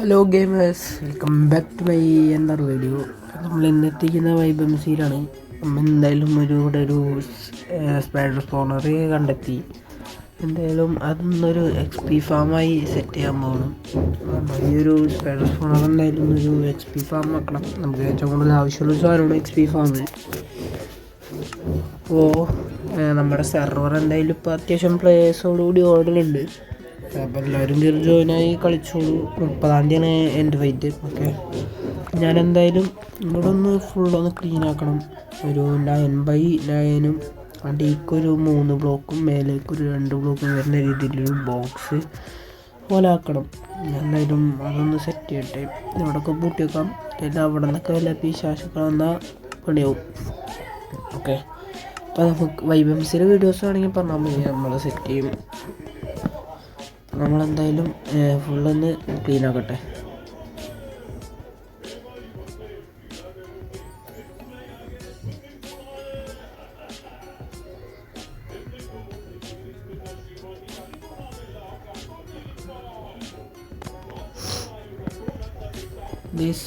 Hello gamers, welcome back to my another video. നമ്മൾ ഇന്നെത്തിക്കുന്ന വൈബംസിയിലാണ്. നമ്മൾ എന്തായാലും ഒരു സ്പൈഡർ സ്പോണർ കണ്ടെത്തി. എന്തായാലും അതൊന്നൊരു XP ഫാമായി സെറ്റ് ചെയ്യാൻ പോകണം. ഈ ഒരു സ്പൈഡർ സ്പോണർ എന്തായാലും ഒരു XP ഫാം വെക്കണം. നമുക്ക് ഏറ്റവും കൂടുതൽ ആവശ്യമുള്ള സാധനമാണ് XP ഫാം. അപ്പോൾ നമ്മുടെ സെർവർ എന്തായാലും ഇപ്പോൾ അത്യാവശ്യം പ്ലേയേഴ്സോടുകൂടി ഓർഡറുണ്ട്. അപ്പോൾ എല്ലാവരും കയറി ജോയിനായി കളിച്ചോളൂ. 30-ാം തീയതിയാണ് എൻ്റെ ഫൈറ്റ്. ഓക്കെ, ഞാനെന്തായാലും ഇവിടെ ഒന്ന് ഫുള്ളൊന്ന് ക്ലീൻ ആക്കണം. ഒരു 9x9 അടിക്കൊരു 3 ബ്ലോക്കും മേലേക്കൊരു 2 ബ്ലോക്കും വരുന്ന രീതിയിലൊരു ബോക്സ് പോലെ ആക്കണം. എന്തായാലും അതൊന്ന് സെറ്റ് ചെയ്യട്ടെ. ഇവിടെയൊക്കെ പൂട്ടി വെക്കാം. എല്ലാം അവിടെ നിന്നൊക്കെ വല്ല പിശാചുക്കൾ വന്നാൽ പണിയാവും. ഓക്കെ, അപ്പോൾ നമുക്ക് വൈബംസിൻ്റെ വീഡിയോസ് ആണെങ്കിൽ പറഞ്ഞാൽ മതി, നമ്മൾ സെറ്റ് ചെയ്യും. നമ്മളെന്തായാലും ഫുള്ളൊന്ന് ക്ലീൻ ആക്കട്ടെ.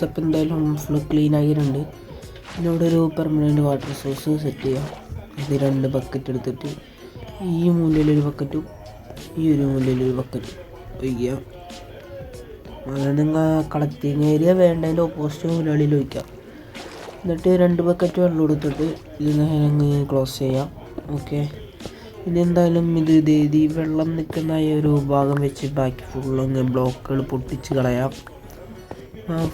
അപ്പം എന്തായാലും ഫുള്ള് ക്ലീൻ ആക്കിയിട്ടുണ്ട്. പിന്നെ ഇവിടെ ഒരു പെർമനൻറ്റ് വാട്ടർ സോഴ്സ് സെറ്റ് ചെയ്യാം. ഇത് 2 ബക്കറ്റ് എടുത്തിട്ട് ഈ മൂലയിലൊരു ബക്കറ്റും ഈ ഒരു മൂലയിലൊരു ബക്കറ്റും ഒഴിക്കുക. അത് നിങ്ങൾ കളക്റ്റിങ് ഏരിയ വേണ്ടതിൻ്റെ ഓപ്പോസിറ്റ് മൂലകളിൽ ഒഴിക്കാം. എന്നിട്ട് 2 ബക്കറ്റ് വെള്ളം എടുത്തിട്ട് ഇത് നേരെ ക്ലോസ് ചെയ്യാം. ഓക്കെ, ഇനി എന്തായാലും ഇത് വെള്ളം നിൽക്കുന്ന ഈ ഒരു ഭാഗം വെച്ച് ബാക്കി ഫുള്ളങ്ങ് ബ്ലോക്കുകൾ പൊട്ടിച്ച് കളയാം.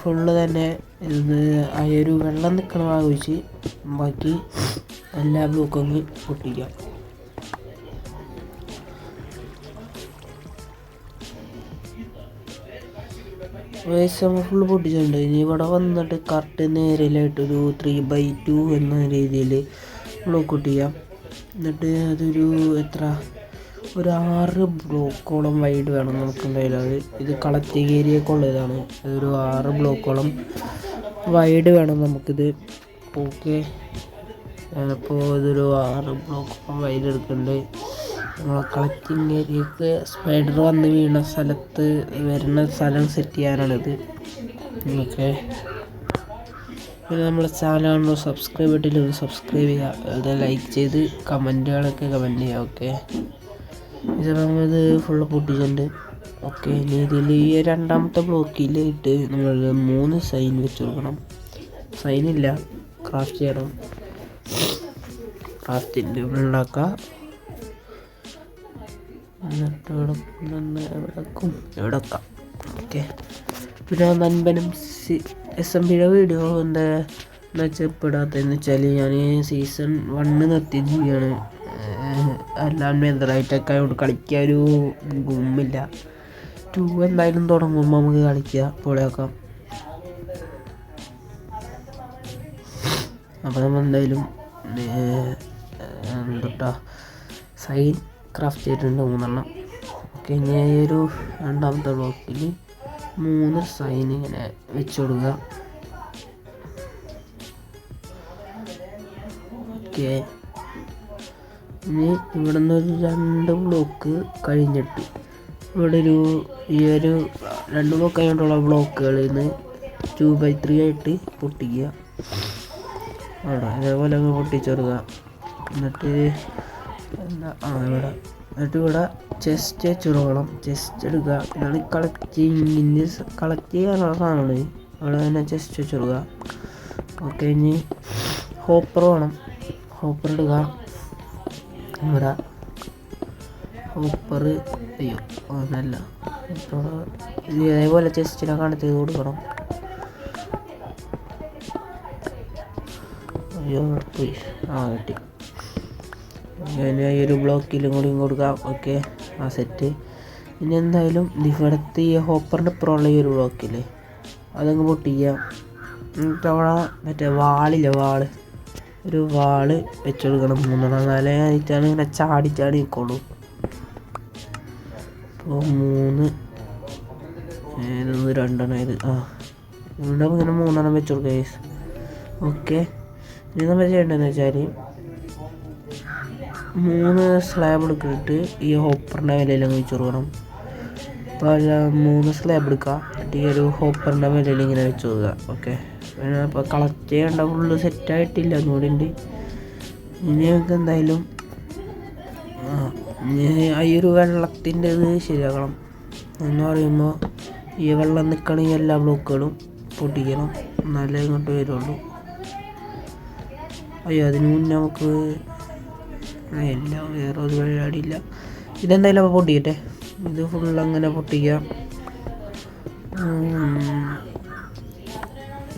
ഫുള്ള് തന്നെ ഇത് ആ ഒരു വെള്ളം നിൽക്കുന്ന ഭാഗം വെച്ച് ബാക്കി എല്ലാ ബ്ലോക്കും അങ്ങ് പൊട്ടിക്കാം. നമ്മൾ ഫുള്ള് പൊട്ടിച്ചിട്ടുണ്ട്. ഇനി ഇവിടെ വന്നിട്ട് കറക്റ്റ് നേരിലായിട്ടൊരു 3x2 എന്ന രീതിയിൽ ബ്ലോക്ക് പൊട്ടിക്കാം. എന്നിട്ട് അതൊരു ഒരു 6 ബ്ലോക്കോളം വൈഡ് വേണം നമുക്ക്. എന്തായാലും ഇത് കളക്റ്റിംഗ് ഏരിയയൊക്കെ ഉള്ളതാണ്. അതൊരു 6 ബ്ലോക്കോളം വൈഡ് വേണം നമുക്കിത്. ഓക്കെ, അപ്പോൾ ഇതൊരു 6 ബ്ലോക്കോളം വൈഡ് എടുക്കുന്നുണ്ട്. നമ്മളെ കളക്റ്റിംഗ് ഏരിയക്ക് സ്പൈഡർ വന്ന് വീണ സ്ഥലത്ത് വരുന്ന സ്ഥലം സെറ്റ് ചെയ്യാനാണിത്. ഓക്കെ, പിന്നെ നമ്മളെ ചാനലാണോ സബ്സ്ക്രൈബ് ചെയ്തിട്ടില്ല, സബ്സ്ക്രൈബ് ചെയ്യുക. അത് ലൈക്ക് ചെയ്ത് കമൻറ്റുകളൊക്കെ കമൻറ്റ് ചെയ്യുക. ഓക്കെ, ഇത് നമ്മളിത് ഫുള്ള് പൊട്ടിച്ചിട്ടുണ്ട്. ഓക്കെ, ഇനി ഇതിൽ ഈ 2ാമത്തെ ബ്ലോക്കിലിട്ട് നമ്മൾ 3 സൈൻ വെച്ച് കൊടുക്കണം. സൈനില്ല, ക്രാഫ്റ്റ് ചെയ്യണം. ക്രാഫ്റ്റിൻ്റെ ഉണ്ടാക്കുക. എന്നിട്ട് ഇവിടെ വെക്കാം. ഓക്കെ, പിന്നെ നൻപനും SMBയുടെ വീഡിയോ എന്താ വെച്ചപ്പെടാത്തതെന്ന് വെച്ചാൽ ഞാൻ സീസൺ 1 നിർത്തി ചെയ്യാണ്. എല്ലാം മെതറായിട്ടൊക്കെ ആയതുകൊണ്ട് കളിക്കാൻ ഒരു ഗുമ്മില്ല. 2 എന്തായാലും തുടങ്ങുമ്പോൾ നമുക്ക് കളിക്കുക, പൊളിയാക്കാം. അപ്പോൾ നമ്മൾ എന്തായാലും എന്തൊട്ടാ സൈൻ ക്രാഫ്റ്റ് ചെയ്തിട്ടുണ്ട് 3 എണ്ണം. ഓക്കെ, ഇനി ഒരു 2ാമത്തെ ബ്ലോക്കിൽ 3 സൈൻ ഇങ്ങനെ വെച്ച് കൊടുക്കുക. ഓക്കെ, ഇനി ഇവിടെ നിന്നൊരു 2 ബ്ലോക്ക് കഴിഞ്ഞിട്ട് ഇവിടെ ഈ ഒരു 2 ബ്ലോക്ക് കഴിഞ്ഞിട്ടുള്ള ബ്ലോക്കുകളിൽ നിന്ന് 2x3 ആയിട്ട് പൊട്ടിക്കുക. അവിടെ അതേപോലെ അങ്ങ് പൊട്ടിച്ചെടുക്കുക. എന്നിട്ട് ഇവിടെ ചെസ്റ്റ് വെച്ചിടണം. ചെസ്റ്റ് എടുക്കുക. ഇതാണ് കളക്ട് ചെയ്യാനുള്ള സാധനമാണ്. അവിടെ തന്നെ ചെസ്റ്റ് വെച്ചിടുക. ഓക്കെ, ഇനി ഹോപ്പർ വേണം. ഹോപ്പർ എടുക്കുക. ഇവിടെ ഹോപ്പർ ഒന്നല്ല, ഇതേപോലെ ചെസ്റ്റിനെ കണക്ട് ചെയ്ത് കൊടുക്കണം. പോയി കിട്ടി. ഇനി ഈ ഒരു ബ്ലോക്കിലും കൂടി കൊടുക്കാം. ഓക്കെ, ആ സെറ്റ്. ഇനി എന്തായാലും ഇവിടുത്തെ ഈ ഹോപ്പറിൻ്റെ ഇപ്പുറമുള്ള ഈ ഒരു ബ്ലോക്കില്ലേ അതങ്ങ് പൊട്ടിക്കുക. എന്നിട്ട് അവിടെ മറ്റേ ഒരു വാള് വെച്ച് കൊടുക്കണം. 3-4 ആയിട്ടാണ് ഇങ്ങനെ ചാടി നിൽക്കുള്ളൂ. അപ്പോൾ 3 2 ഇത് ഇവിടെ ഇങ്ങനെ 3 വെച്ച് കൊടുക്കുക. ഓക്കെ, ഇനി നമ്മൾ ചെയ്യേണ്ടതെന്ന് വെച്ചാൽ 3 സ്ലാബ് എടുത്തിട്ട് ഈ ഹോപ്പറിൻ്റെ വിലയിലങ്ങ് വെച്ച് കൊടുക്കണം. ഇപ്പോൾ 3 സ്ലാബ് എടുക്കുക. എന്നിട്ട് ഈ ഒരു ഹോപ്പറിൻ്റെ മേലെ ഇങ്ങനെ വെച്ച് കൊടുക്കുക. ഓക്കെ, പിന്നെ ഇപ്പോൾ കളക്ട് ചെയ്യേണ്ട ഫുള്ള് സെറ്റായിട്ടില്ല, ഒന്നുകൂടി ഉണ്ട്. ഇനി നമുക്ക് എന്തായാലും ഈ ഒരു വെള്ളത്തിൻ്റെ ഇത് ശരിയാക്കണം. എന്ന് പറയുമ്പോൾ ഈ വെള്ളം നിൽക്കണമെങ്കിൽ എല്ലാ ബ്ലോക്കുകളും പൊട്ടിക്കണം, എന്നാലേ ഇങ്ങോട്ട് വരുള്ളൂ. അയ്യോ, അതിന് മുന്നേ നമുക്ക് ഇല്ല, വേറെ ഒരു പരിപാടിയില്ല. ഇതെന്തായാലും അപ്പോൾ പൊട്ടിക്കട്ടെ. ഇത് ഫുള്ളങ്ങനെ പൊട്ടിക്കാം.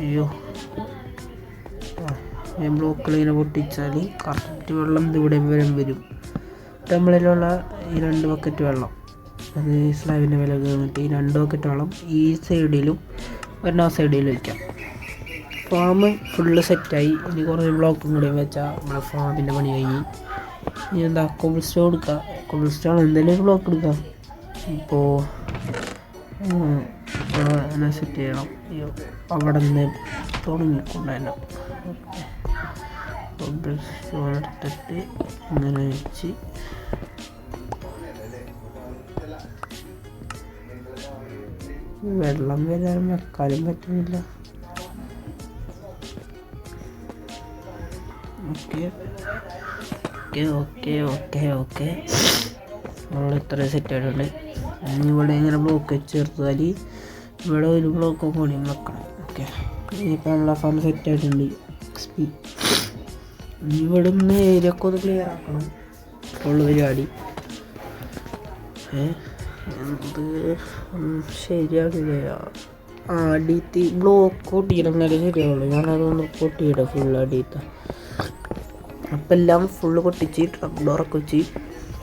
അയ്യോ, ബ്ലോക്കുകൾ ഇങ്ങനെ പൊട്ടിച്ചാൽ കറക്റ്റ് വെള്ളം ഇതിവിടെ വരും. നമ്മളിലുള്ള ഈ 2 ബക്കറ്റ് വെള്ളം അത് സ്ലാബിൻ്റെ മേലെ കയറിയിട്ട് ഈ 2 ബക്കറ്റ് വെള്ളം ഈ സൈഡിലും ആ സൈഡിലും വയ്ക്കാം. ഫാം ഫുള്ള് സെറ്റായി. ഇനി കുറേ ബ്ലോക്കും കൂടി വെച്ചാൽ നമ്മളെ ഫാമിൻ്റെ പണി കഴിഞ്ഞ്. ഇനി എന്താ, കോബിൾ സ്റ്റോൺ എടുക്കുക. കോബിൾ സ്റ്റോൺ എന്തെങ്കിലും ഒരു ബ്ലോക്ക് എടുക്കാം. ഇപ്പോൾ അങ്ങനെ സെറ്റ് ചെയ്യണം. അവിടെ നിന്ന് തുടങ്ങിക്കൊണ്ടു കോബിൾ സ്റ്റോൺ എടുത്തിട്ട് ഇങ്ങനെ വെച്ച് വെള്ളം വരാൻ വെക്കാനും പറ്റുന്നില്ല. ഓക്കെ നമ്മൾ ഇത്ര സെറ്റ് ആയിട്ടുണ്ട്. ഇനി ഇവിടെ ഇങ്ങനെ ബ്ലോക്ക് ചേർത്താൽ ഇവിടെ ഒരു ബ്ലോക്ക് കൂടി വെക്കണം. ഓക്കെ, ഇനിയിപ്പോൾ നമ്മളെ ഫാം സെറ്റ് ആയിട്ടുണ്ട്. ഇവിടെ നിന്ന് ഏരിയ ഒക്കെ ഒന്ന് ക്ലിയർ ആക്കണം. ഉള്ള പരിപാടി എന്ത് ശരിയാകില്ല. അടിയത്തി ബ്ലോക്ക് പൊട്ടിയിടുന്നാലേ ശരിയാവുള്ളൂ. ഞാനതൊന്ന് പൊട്ടിയിടാം ഫുൾ അടിയത്ത. അപ്പം എല്ലാം ഫുള്ള് പൊട്ടിച്ച് ട്രക്ക് ഡോറൊക്കെ വെച്ച്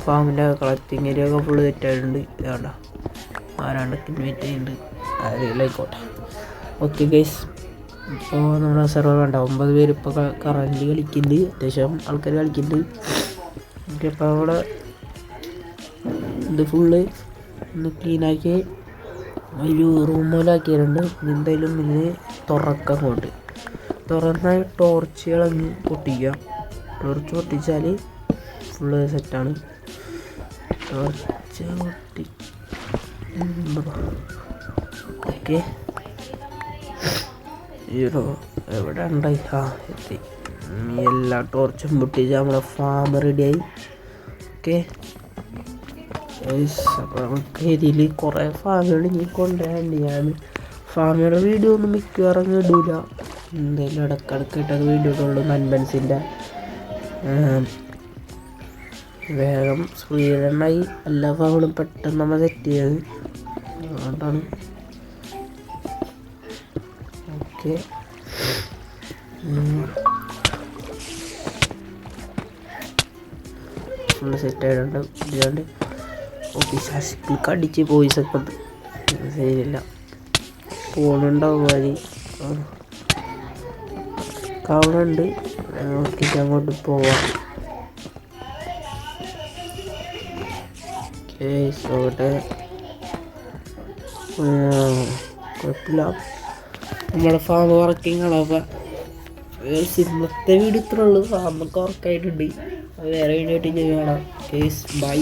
ഫാമിൻ്റെ കളക്റ്റിങ് ഏരിയ ഒക്കെ ഫുള്ള് സെറ്റായിട്ടുണ്ട്. ഇതാണ്ട ആരാണ്ടൊക്കെ ഇൻവൈറ്റ് ചെയ്യുന്നുണ്ട്, ആരെങ്കിലായിക്കോട്ടെ. ഓക്കെ ഗൈസ്, ഇപ്പോൾ നമ്മുടെ സെർവർ വേണ്ട 9 പേര് ഇപ്പോൾ കറൻറ്റ് കളിക്കുന്നുണ്ട്. അത്യാവശ്യം ആൾക്കാർ കളിക്കുന്നുണ്ട്. ഓക്കെ, അപ്പോൾ അവിടെ ഇത് ഫുള്ള് ഒന്ന് ക്ലീനാക്കി ഒരു റൂം പോലാക്കിയിട്ടുണ്ട്. എന്തായാലും ഇതിന് തുറക്കാൻ കൊണ്ട് തുറന്ന ടോർച്ച് കളഞ്ഞ് പൊട്ടിക്കുക. ടോർച്ച് പൊട്ടിച്ചാൽ ഫുള്ള് സെറ്റാണ്. ടോർച്ച് പൊട്ടി ഓക്കെ. എവിടെ ഉണ്ടായി? എത്തി. എല്ലാ ടോർച്ചും പൊട്ടിച്ച് നമ്മളെ ഫാം റെഡിയായി. ഓക്കെ, അപ്പോൾ നമുക്ക് ഇതിൽ കുറേ ഫാമുകൾ ഇനി കൊണ്ടുവരാണ്ട്. ഞാൻ ഫാമുകളുടെ വീഡിയോ ഒന്നും മിക്കവാറും ഇടില്ല. എന്തായാലും ഇടയ്ക്കിടയ്ക്കിട്ടത് വീഡിയോ ഇടുള്ളൂ. നൻബൻസിൻ്റെ വേഗം സ്പീഡായി എല്ലാ ഫാമുകളും പെട്ടെന്ന് നമ്മൾ സെറ്റ് ചെയ്തത്, അതുകൊണ്ടാണ്. ഓക്കെ, ഫുള്ള് സെറ്റായിട്ടുണ്ട്. ഇല്ലാണ്ട് ഓഫീസ് അടിച്ച് പോയിസൊക്കെ ഉണ്ട്, ശരിയില്ല. ഫോണുണ്ടാവും മതി കാണുന്നുണ്ട്. നോക്കിയിട്ട് അങ്ങോട്ട് പോവാം. ഓട്ടെ, കുഴപ്പമില്ല. നമ്മുടെ ഫാം വർക്കിംഗ് ആണപ്പോൾ ഇന്നത്തെ വീഡിയോ ഇത്രേ ഉള്ളൂ. ഫാമൊക്കെ വർക്കായിട്ടുണ്ട്. വേറെ വീഡിയോ ആയിട്ട് ചെയ്യണം. കേസ് ബൈ.